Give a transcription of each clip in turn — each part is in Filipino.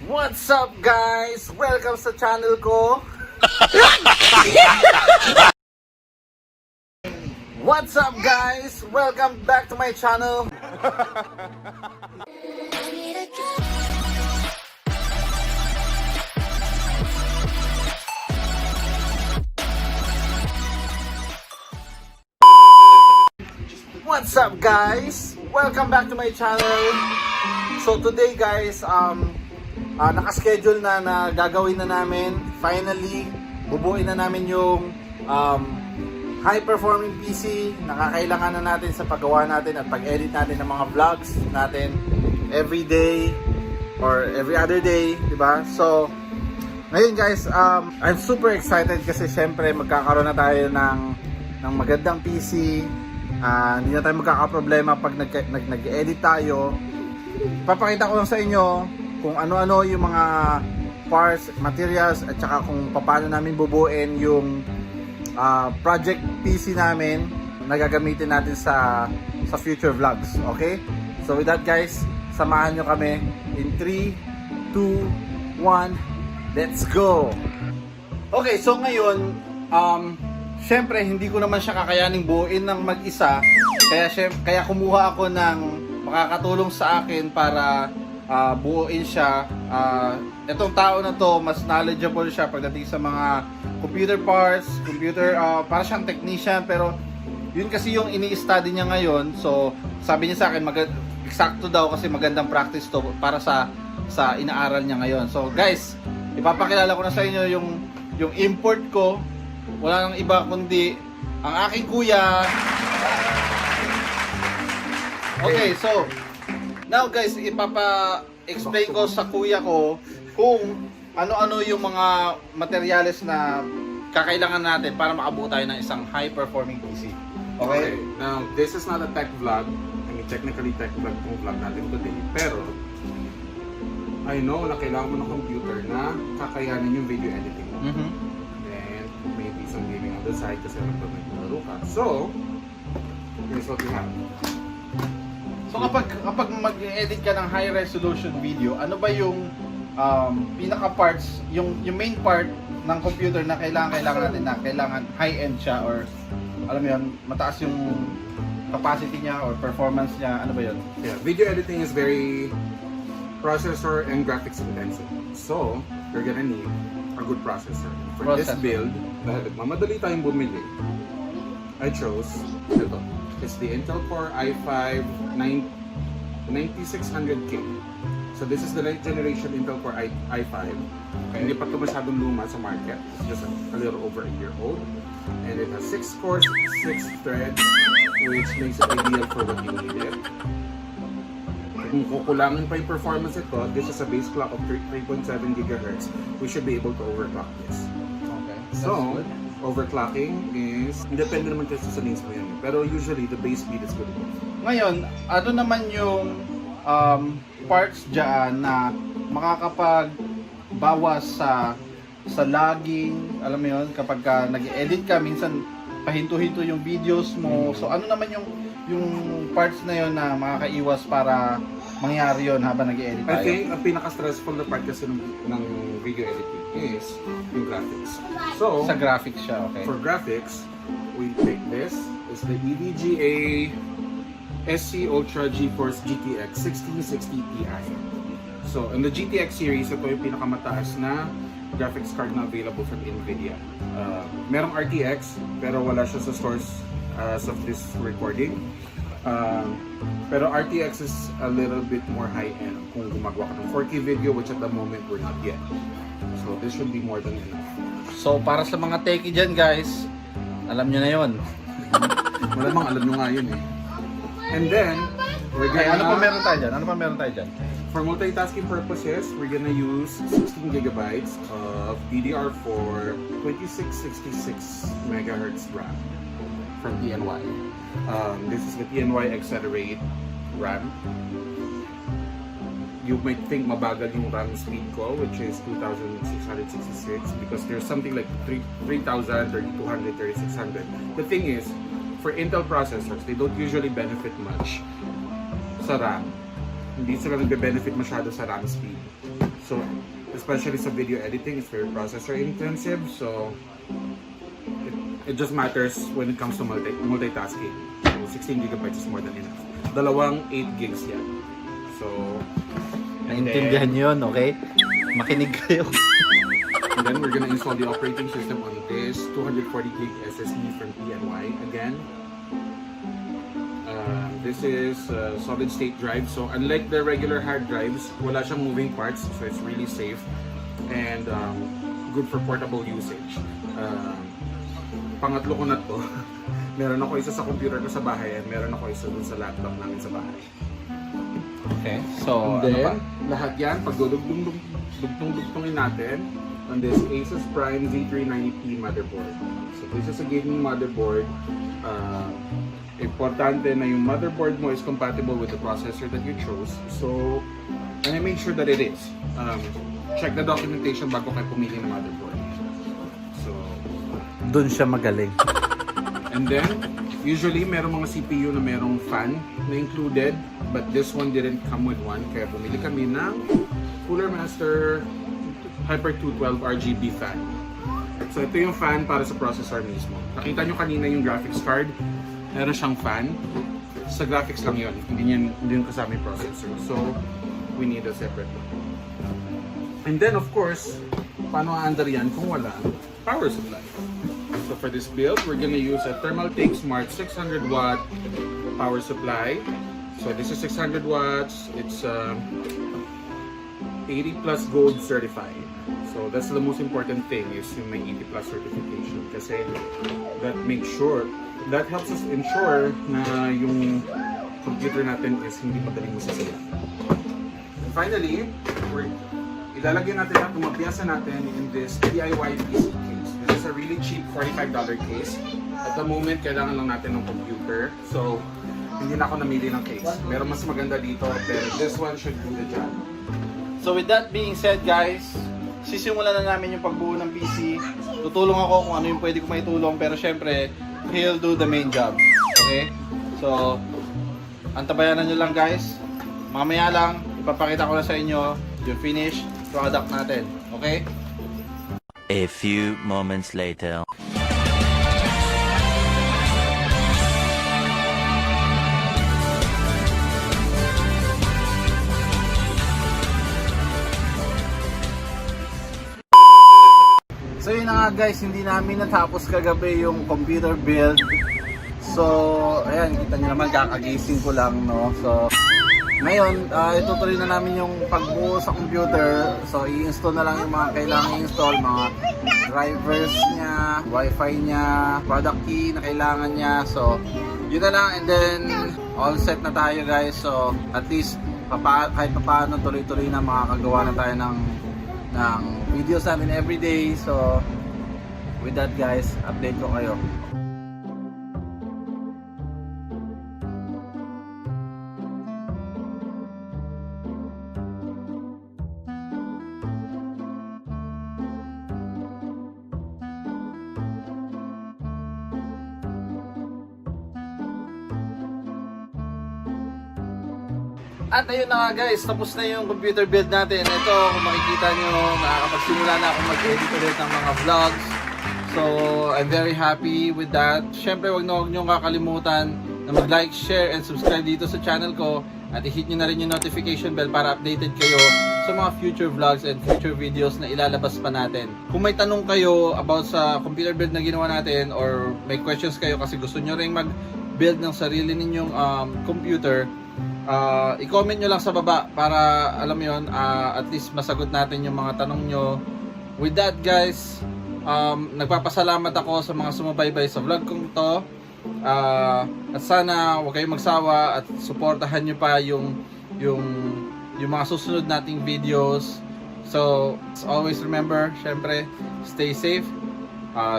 What's up guys? Welcome sa channel ko. What's up guys? Welcome back to my channel. What's up guys? Welcome back to my channel. So today guys, naka-schedule na gagawin na namin. Finally, bubuin na namin yung high performing PC na kakailangan na natin sa paggawa natin at pag-edit natin ng mga vlogs natin every day or every other day, di ba? So ngayon guys, I'm super excited kasi syempre magkakaroon na tayo ng magandang PC. Hindi na tayo magkakaproblema pag nag-edit tayo. Papakita ko lang sa inyo kung ano-ano yung mga parts, materials, at saka kung paano namin bubuin yung project PC namin na gagamitin natin sa future vlogs. Okay? So with that guys, samahan nyo kami in 3, 2, 1, let's go! Okay, so ngayon, syempre hindi ko naman siya kakayaning buuin ng mag-isa, kaya kumuha ako ng makakatulong sa akin para buuin siya. Itong tao na to, mas knowledgeable siya pagdating sa mga computer parts, para siyang technician, pero yun kasi yung ini-study niya ngayon. So sabi niya sa akin, eksakto daw kasi magandang practice to para sa inaaral niya ngayon. So guys, ipapakilala ko na sa inyo yung import ko. Wala nang iba kundi ang aking kuya. Okay, so now guys, ipapa-explain ko sa kuya ko kung ano-ano yung mga materyales na kakailangan natin para makabuo tayo ng isang high-performing PC. Okay, now this is not a tech vlog. I mean, technically tech vlog itong vlog natin today. Pero, I know na kailangan mo ng computer na kakayanin yung video editing. Maybe some gaming on the side kasi nagpapalaro ka. So, here's what we have. So kapag mag-edit ka ng high resolution video, ano ba yung pinaka parts, yung main part ng computer na kailangan natin, na kailangan high-end siya, or alam mo yun, mataas yung capacity niya or performance niya, ano ba yun? Yeah, video editing is very processor and graphics intensive. So, you're gonna need a good processor. For this build, dahil mamadali tayong bumili, I chose ito. It's the Intel Core i5 9600K. So this is the late generation Intel Core i5. Okay. Hindi pa ito masyadong luma sa market. It's just a little over a year old. And it has 6 cores, 6 threads, which makes it ideal for what you need it. Kung kukulangin pa yung performance ito, this is a base clock of 3.7 GHz. We should be able to overclock this. Okay. So, overclocking is, depende naman kasi sa needs mo yan. Pero usually, the base speed is good enough. Ngayon, ano naman yung parts dyan na makakapagbawas sa lagging, alam mo yun, kapag nag-edit ka, minsan pahinto-hinto yung videos mo. So ano naman yung parts na yun na makakaiwas para mangyari yun habang nag-edit tayo? I think ang pinaka-stressful na part kasi ng video editing is yung graphics. So, sa graphics siya, okay. For graphics, we take this. It's the EVGA SC Ultra GeForce GTX 1660 Ti. So, in the GTX series, ito yung pinakamataas na graphics card na available from NVIDIA. Merong RTX, pero wala siya sa source as of this recording. Pero RTX is a little bit more high-end kung gumagawa ka ng 4K video, which at the moment we're not yet. So, this should be more than enough. So, para sa mga techie dyan guys, alam nyo na yun. Malamang alam nyo nga yun eh. And then, we're Okay, gonna... ano pa meron tayo dyan? For multitasking purposes, we're gonna use 16 gigabytes of DDR4 2666 megahertz RAM from PNY. This is the PNY Accelerate RAM. You might think mabagal yung RAM speed ko, which is 2666, because there's something like 3000, 3200, 3600. The thing is, for Intel processors, they don't usually benefit much sa RAM. Hindi sila nagbe-benefit masyado sa RAM speed. So, especially sa video editing, it's very processor intensive. So, it just matters when it comes to multitasking. So, 16 gigabytes is more than enough. Dalawang 8 gigs yan. So, Naintindihan nyo yun, okay? Makinig kayo. and then we're gonna install the operating system on this 240 gig SSD from Pinoy again. This is solid state drive, so unlike the regular hard drives, wala siyang moving parts, so it's really safe and good for portable usage. Pangatlo ko na to. Meron ako isa sa computer ko sa bahay and meron ako isa dun sa laptop namin sa bahay. Okay, so And then, lahat yan, pag dugtong-dugtongin natin on this Asus Prime Z390P motherboard. So this is a gaming motherboard. Importante na yung motherboard mo is compatible with the processor that you chose. So, and I made sure that it is. Check the documentation bago kayo pumili ng motherboard. So, doon siya magaling. and then, usually, merong mga CPU na merong fan na included, but this one didn't come with one. Kaya bumili kami ng Cooler Master Hyper 212 RGB fan. So, ito yung fan para sa processor mismo. Nakita nyo kanina yung graphics card. Meron siyang fan. Sa graphics lang yun. Hindi yun kasama yung processor. So, we need a separate one. And then, of course, paano aandar yan kung wala power supply? So, for this build, we're gonna use a Thermaltake Smart 600 watt power supply. So, this is 600 watts. It's 80 plus gold certified. So, that's the most important thing is yung may 80 plus certification. Kasi that helps us ensure na yung computer natin is hindi madaling masasira. And finally, ilalagay natin ang tumapiyasa natin in this DIY PC case. This is a really cheap $45 case. At the moment, kailangan lang natin ng computer. So, hindi na ako namili ng case. Meron mas maganda dito, pero this one should do the job. So with that being said guys, sisimulan na namin yung pagbuo ng PC. Tutulong ako kung ano yung pwede ko maitulong, pero syempre, he'll do the main job. Okay? So, antabayanan nyo lang guys. Mamaya lang, ipapakita ko na sa inyo yung finished product natin. Okay? A few moments later. So yun na nga guys, hindi namin natapos kagabi yung computer build. So, ayan, kita nyo naman, kakagising ko lang, no? So, ngayon, itutuloy na namin yung pagbuo sa computer. So, i-install na lang yung mga kailangan i-install, mga drivers niya, wifi niya, product key na kailangan niya. So, yun na lang, and then, all set na tayo guys. So, at least, kahit paano, tuloy-tuloy na makakagawa na tayo ng videos natin everyday. So, with that guys, update ko kayo. At ayun na nga guys, tapos na yung computer build natin. Ito, kung makikita nyo, nakakapagsimula na akong mag-edit ulit ng mga vlogs. So, I'm very happy with that. Siyempre, huwag nyo kakalimutan na mag-like, share, and subscribe dito sa channel ko. At i-hit nyo na rin yung notification bell para updated kayo sa mga future vlogs and future videos na ilalabas pa natin. Kung may tanong kayo about sa computer build na ginawa natin, or may questions kayo kasi gusto nyo rin mag-build ng sarili ninyong computer, i-comment nyo lang sa baba para alam mo yun, at least masagot natin yung mga tanong nyo. With that guys, nagpapasalamat ako sa mga sumubaybay sa vlog kong to, at sana huwag kayong magsawa at suportahan nyo pa yung mga susunod nating videos. So always remember, syempre, stay safe,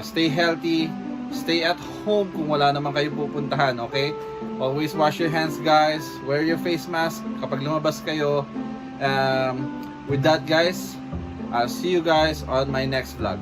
stay healthy, stay at home kung wala naman kayo pupuntahan, okay? Always wash your hands guys, wear your face mask kapag lumabas kayo. With that guys, I'll see you guys on my next vlog.